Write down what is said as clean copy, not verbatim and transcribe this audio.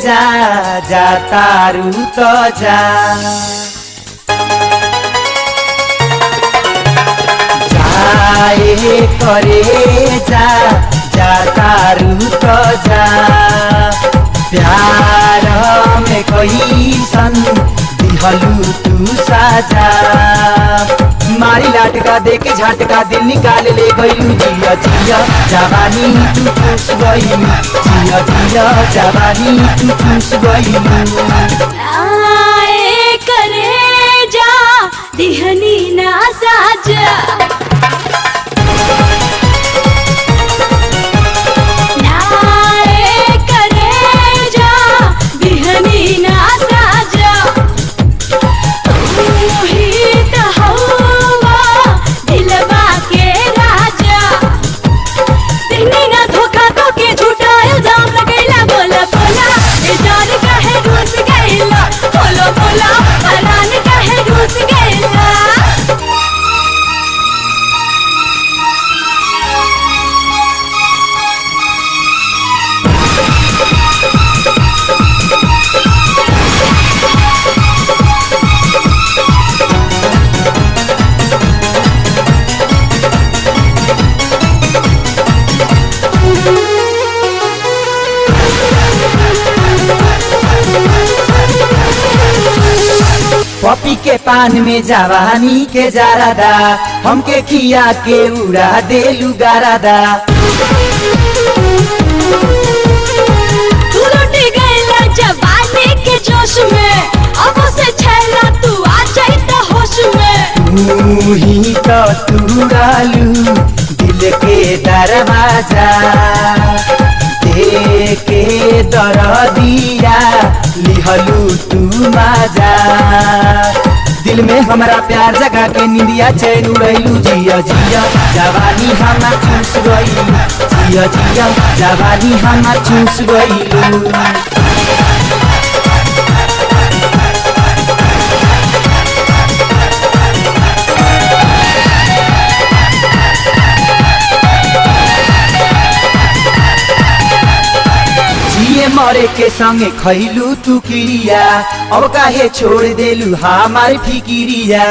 जा जा तारू तो जा जाए करे जा जा तारू तो जा प्यार में कोई सन दिहलू तू साजा मारी लाटका देके झटका दिल निकाल ले गईलू जिया जिया जवानी तू चूस गईलू जिया जिया जवानी तू चूस गईलू आए करे जा दिहनी ना साजा पपी के पान में जवानी के जारादा हमके खिया के उड़ा देलू गारादा तू लुटी गईला जवानी के जोश में अब से छैला तू आ जाइता होश में तू ही तो तुड़ालू दिल के दरवाजा देके दरदिया लिहलू तू माजा दिल में हमारा प्यार जगा के निंदिया चैन उड़ैलू जिया जिया जवानी हमा चूस गईलू जिया जिया जवानी हमा चूस गईलू मरे के संगे खैलू तू किरिया अब काहे छोड़ देलू हमार फिकिरिया